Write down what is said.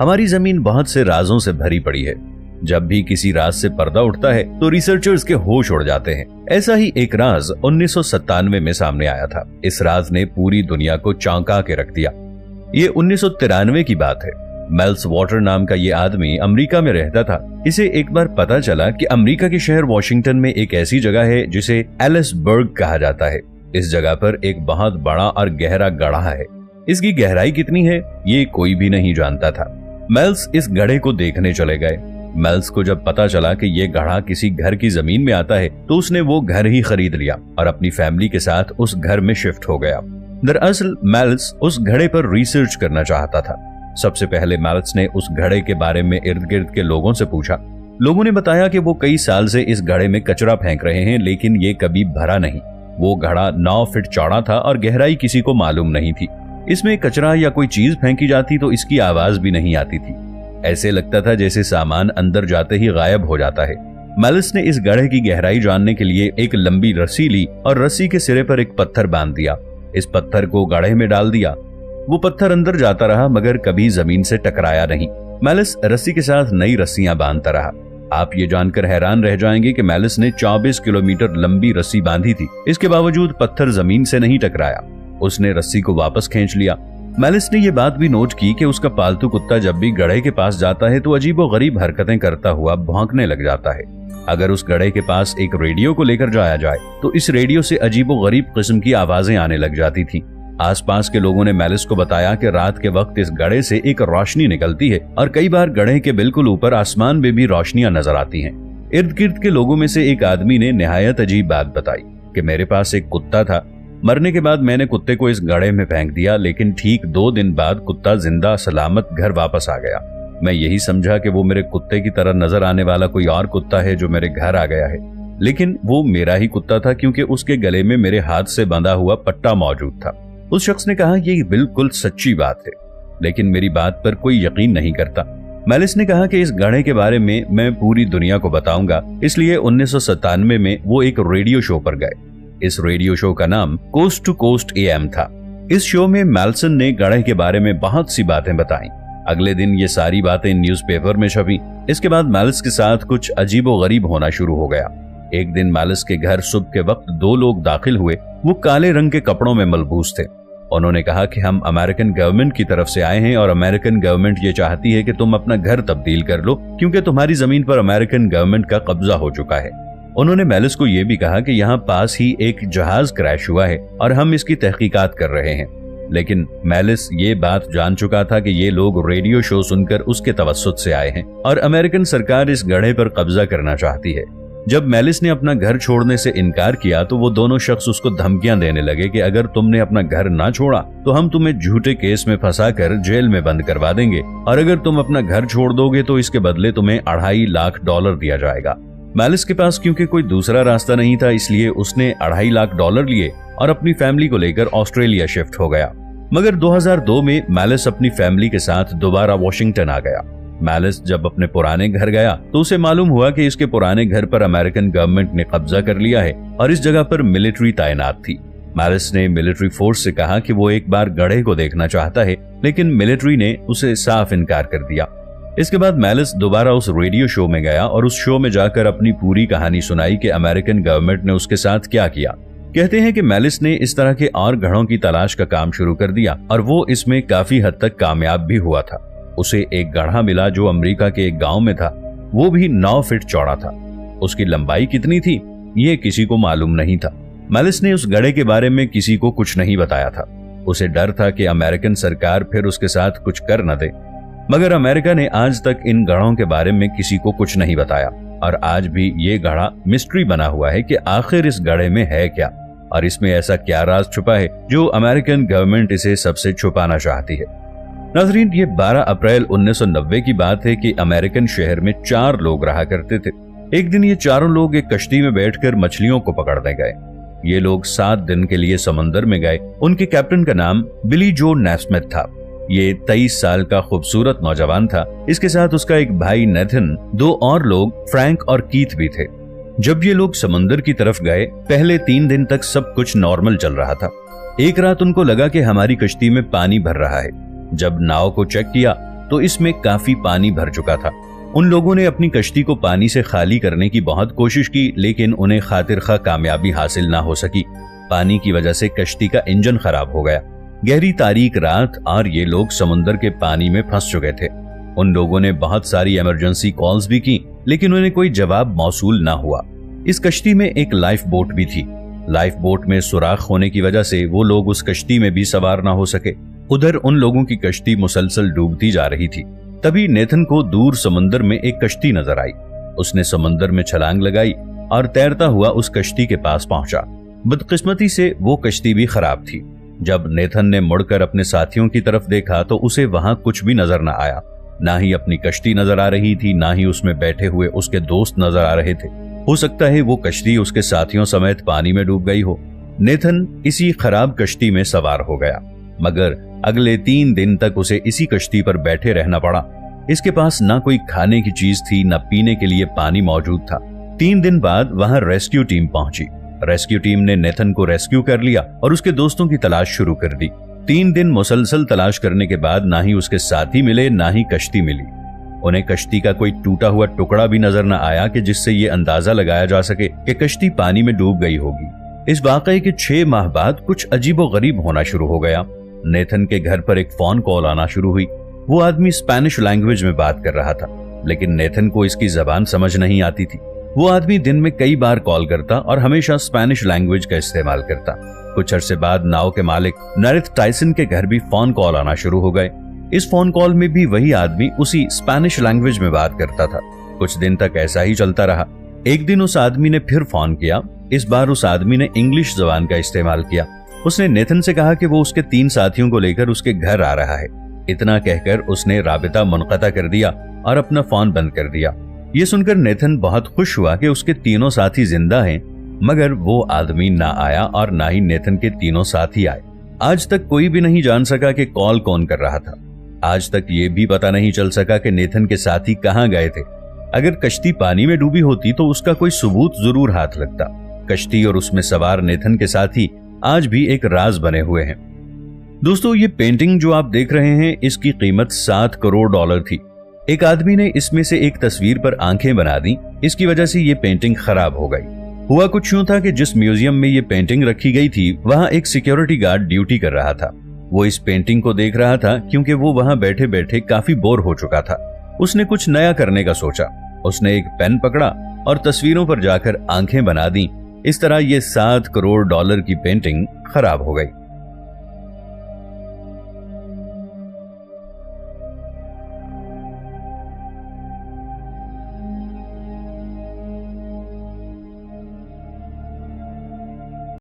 हमारी जमीन बहुत से राजों से भरी पड़ी है। जब भी किसी राज से पर्दा उठता है तो रिसर्चर्स के होश उड़ जाते हैं। ऐसा ही एक राज 1997 में सामने आया था। इस राज ने पूरी दुनिया को चौंका के रख दिया। ये 1993 की बात है। मेल्स वाटर नाम का ये आदमी अमेरिका में रहता था। इसे एक बार पता चला कि अमेरिका के शहर वॉशिंगटन में एक ऐसी जगह है जिसे एलिसबर्ग कहा जाता है। इस जगह पर एक बहुत बड़ा और गहरा गड्ढा है। इसकी गहराई कितनी है ये कोई भी नहीं जानता था। मेल्स इस गड्ढे को देखने चले गए। मेल्स को जब पता चला कि ये गड्ढा किसी घर की जमीन में आता है तो उसने वो घर ही खरीद लिया और अपनी फैमिली के साथ उस घर में शिफ्ट हो गया। दरअसल मेल्स उस गड्ढे पर रिसर्च करना चाहता था। सबसे पहले मेल्स ने उस गड्ढे के बारे में इर्द गिर्द के लोगों से पूछा। लोगों ने बताया कि वो कई साल से इस गड्ढे में कचरा फेंक रहे हैं, लेकिन ये कभी भरा नहीं। वो गड्ढा 9 फीट चौड़ा था और गहराई किसी को मालूम नहीं थी। इसमें कचरा या कोई चीज फेंकी जाती तो इसकी आवाज भी नहीं आती थी। ऐसे लगता था जैसे सामान अंदर जाते ही गायब हो जाता है। मेल्स ने इस गड्ढे की गहराई जानने के लिए एक लंबी रस्सी ली और रस्सी के सिरे पर एक पत्थर बांध दिया। इस पत्थर को गड्ढे में डाल दिया। वो पत्थर अंदर जाता रहा मगर कभी जमीन से टकराया नहीं। मेल्स रस्सी के साथ नई रस्सियां बांधता रहा। आप ये जानकर हैरान रह जाएंगे कि मेल्स ने 24 किलोमीटर लंबी रस्सी बांधी थी। इसके बावजूद पत्थर जमीन से नहीं टकराया। उसने रस्सी को वापस खींच लिया। मेल्स ने यह बात भी नोट की कि उसका पालतू कुत्ता जब भी गड्ढे के पास जाता है तो अजीबोगरीब हरकतें करता हुआ भौंकने लग जाता है। अगर उस गड्ढे के पास एक रेडियो को लेकर जाया जाए तो इस रेडियो से अजीबोगरीब किस्म की आवाजें आने लग जाती थी। आसपास के लोगों ने मेल्स को बताया कि रात के वक्त इस गड्ढे से एक रोशनी निकलती है और कई बार गड्ढे के बिल्कुल ऊपर आसमान में भी रोशनियां नजर आती हैं। इर्द गिर्द के लोगों में से एक आदमी ने निहायत अजीब बात बताई कि मेरे पास एक कुत्ता था। मरने के बाद मैंने कुत्ते को इस गड्ढे में फेंक दिया, लेकिन ठीक 2 दिन बाद कुत्ता जिंदा सलामत घर वापस आ गया। मैं यही समझा कि वो मेरे कुत्ते की तरह नजर आने वाला कोई और कुत्ता है जो मेरे घर आ गया है, लेकिन वो मेरा ही कुत्ता था क्योंकि उसके गले में मेरे हाथ से बंधा हुआ पट्टा मौजूद था। उस शख्स ने कहा ये बिल्कुल सच्ची बात है, लेकिन मेरी बात पर कोई यकीन नहीं करता। मेल्स ने कहा कि इस गड्ढे के बारे में मैं पूरी दुनिया को बताऊंगा, इसलिए 1997 में वो एक रेडियो शो पर गए। इस रेडियो शो का नाम कोस्ट टू कोस्ट AM था। इस शो में मेल्सन ने गड्ढे के बारे में बहुत सी बातें बताई। अगले दिन ये सारी बातें न्यूज़पेपर में छपी। इसके बाद मेल्स के साथ कुछ अजीबोगरीब होना शुरू हो गया। एक दिन मेल्स के घर सुबह के वक्त 2 लोग दाखिल हुए। वो काले रंग के कपड़ों में मलबूस थे। उन्होंने कहा कि हम अमेरिकन गवर्नमेंट की तरफ से आए हैं और अमेरिकन गवर्नमेंट ये चाहती है कि तुम अपना घर तब्दील कर लो क्योंकि तुम्हारी जमीन पर अमेरिकन गवर्नमेंट का कब्जा हो चुका है। उन्होंने मेल्स को यह भी कहा कि यहाँ पास ही एक जहाज क्रैश हुआ है और हम इसकी तहकीकात कर रहे हैं। लेकिन मेल्स ये बात जान चुका था कि ये लोग रेडियो शो सुनकर उसके तवस्सुत से आए हैं और अमेरिकन सरकार इस गड्ढे पर कब्जा करना चाहती है। जब मेल्स ने अपना घर छोड़ने से इनकार किया तो वो दोनों शख्स उसको धमकियां देने लगे कि अगर तुमने अपना घर ना छोड़ा तो हम तुम्हें झूठे केस में फंसाकर जेल में बंद करवा देंगे, और अगर तुम अपना घर छोड़ दोगे तो इसके बदले तुम्हें $2.5 लाख दिया जाएगा। मेल्स के पास क्योंकि कोई दूसरा रास्ता नहीं था, इसलिए उसने $2.5 लाख लिए और अपनी फैमिली को लेकर ऑस्ट्रेलिया शिफ्ट हो गया। मगर 2002 में मेल्स अपनी फैमिली के साथ दोबारा वॉशिंगटन आ गया। मेल्स जब अपने पुराने घर गया तो उसे मालूम हुआ कि इसके पुराने घर पर अमेरिकन गवर्नमेंट ने कब्जा कर लिया है और इस जगह पर मिलिट्री तैनात थी। मेल्स ने मिलिट्री फोर्स से कहा कि वो एक बार गड्ढे को देखना चाहता है, लेकिन मिलिट्री ने उसे साफ इनकार कर दिया। इसके बाद मेल्स दोबारा उस रेडियो शो में गया और उस शो में जाकर अपनी पूरी कहानी सुनाई कि अमेरिकन गवर्नमेंट ने उसके साथ क्या किया। कहते हैं कि मेल्स ने इस तरह के और गढ़ों की तलाश का काम शुरू कर दिया और वो इसमें काफी हद तक कामयाब भी हुआ था। उसे एक गड्ढा मिला जो अमेरिका के एक गांव में था। वो भी 9 फीट चौड़ा था। उसकी लंबाई कितनी थी ये किसी को मालूम नहीं था। मेल्स ने उस गड्ढे के बारे में किसी को कुछ नहीं बताया था। उसे डर था कि अमेरिकन सरकार फिर उसके साथ कुछ कर न दे। मगर अमेरिका ने आज तक इन गढ़ों के बारे में किसी को कुछ नहीं बताया और आज भी ये गड्ढा मिस्ट्री बना हुआ है कि आखिर इस गड्ढे में है क्या और इसमें ऐसा क्या राज छुपा है जो अमेरिकन गवर्नमेंट इसे सबसे छुपाना चाहती है। नाज़रीन, ये 12 अप्रैल 1990 की बात है कि अमेरिकन शहर में 4 लोग रहा करते थे। एक दिन ये चारों लोग एक कश्ती में बैठकर मछलियों को पकड़ने गए। ये लोग 7 दिन के लिए समंदर में गए। उनके कैप्टन का नाम बिली जो नैस्मिथ था। ये 23 साल का खूबसूरत नौजवान था। इसके साथ उसका एक भाई नेथन, 2 और लोग फ्रैंक और कीथ भी थे। जब ये लोग समंदर की तरफ गए, पहले 3 दिन तक सब कुछ नॉर्मल चल रहा था। एक रात उनको लगा कि हमारी कश्ती में पानी भर रहा है। जब नाव को चेक किया तो इसमें काफी पानी भर चुका था। उन लोगों ने अपनी कश्ती को पानी से खाली करने की बहुत कोशिश की, लेकिन उन्हें खातिर खा कामयाबी हासिल ना हो सकी। पानी की वजह से कश्ती का इंजन खराब हो गया। गहरी तारीक रात और ये लोग समुद्र के पानी में फंस चुके थे। उन लोगों ने बहुत सारी इमरजेंसी कॉल्स भी की, लेकिन उन्हें कोई जवाब मौसूल ना हुआ। इस कश्ती में एक लाइफ बोट भी थी। लाइफ बोट में सुराख होने की वजह से वो लोग उस कश्ती में भी सवार ना हो सके। उधर उन लोगों की कश्ती मुसलसल डूबती जा रही थी। तभी नेथन को दूर समुद्र में एक कश्ती नजर आई। उसने समुद्र में छलांग लगाई और तैरता हुआ उस कश्ती के पास पहुंचा। बदकिस्मती से वो कश्ती भी खराब थी। जब नेथन ने मुड़कर अपने साथियों की तरफ देखा तो उसे वहां कुछ भी नजर न आया। ना ही अपनी कश्ती नजर आ रही थी, ना ही उसमें बैठे हुए उसके दोस्त नजर आ रहे थे। हो सकता है वो कश्ती उसके साथियों समेत पानी में डूब गई हो। नेथन इसी खराब कश्ती में सवार हो गया, मगर अगले 3 दिन तक उसे इसी कश्ती पर बैठे रहना पड़ा। इसके पास ना कोई खाने की चीज थी, ना पीने के लिए पानी मौजूद था। 3 दिन बाद वहां रेस्क्यू टीम पहुंची। रेस्क्यू टीम ने नेथन को रेस्क्यू कर लिया और उसके दोस्तों की तलाश शुरू कर दी। 3 दिन मुसलसल तलाश करने के बाद ना ही उसके साथी मिले, ना ही कश्ती मिली। उन्हें कश्ती का कोई टूटा हुआ टुकड़ा भी नजर न आया कि जिससे ये अंदाजा लगाया जा सके कि कश्ती पानी में डूब गई होगी। इस वाकये के 6 माह बाद कुछ अजीबोगरीब होना शुरू हो गया। नेथन के घर पर एक फोन कॉल आना शुरू हुई। वो आदमी स्पेनिश लैंग्वेज में बात कर रहा था, लेकिन नेथन को इसकी जबान समझ नहीं आती थी। वो आदमी दिन में कई बार कॉल करता और हमेशा स्पेनिश लैंग्वेज का इस्तेमाल करता। कुछ अरसे बाद नाव के मालिक नरेथ टाइसन के घर भी फोन कॉल आना शुरू हो गए। इस फोन कॉल में भी वही आदमी उसी स्पेनिश लैंग्वेज में बात करता था। कुछ दिन तक ऐसा ही चलता रहा। एक दिन उस आदमी ने फिर फोन किया। इस बार उस आदमी ने इंग्लिश जबान का इस्तेमाल किया। उसने नेथन से कहा कि वो उसके 3 साथियों को लेकर उसके घर आ रहा है। इतना कहकर उसने राबिता मुनक़ता कर दिया और अपना फोन बंद कर दिया। ये सुनकर नेथन बहुत खुश हुआ कि उसके 3 साथी जिंदा हैं, मगर वो आदमी ना आया और ना ही नेथन के 3 साथी आए। आज तक कोई भी नहीं जान सका कि कॉल कौन कर रहा था। आज तक ये भी पता नहीं चल सका कि नेथन के साथी कहां गए थे। अगर कश्ती पानी में डूबी होती तो उसका कोई सबूत जरूर हाथ लगता। कश्ती और उसमें सवार नेथन के साथी आज भी एक राज बने हुए हैं। दोस्तों, ये पेंटिंग जो आप देख रहे हैं, इसकी कीमत $7 करोड़ थी। एक आदमी ने इसमें से एक तस्वीर पर आंखें बना दी। इसकी वजह से ये पेंटिंग खराब हो गई। हुआ कुछ यूं था कि जिस म्यूजियम में ये पेंटिंग रखी गई थी, वहां एक सिक्योरिटी गार्ड ड्यूटी कर रहा था। वो इस पेंटिंग को देख रहा था क्योंकि वो वहां बैठे बैठे काफी बोर हो चुका था। उसने कुछ नया करने का सोचा। उसने एक पेन पकड़ा और तस्वीरों पर जाकर आंखें बना दी। इस तरह ये $7 करोड़ की पेंटिंग खराब हो गई।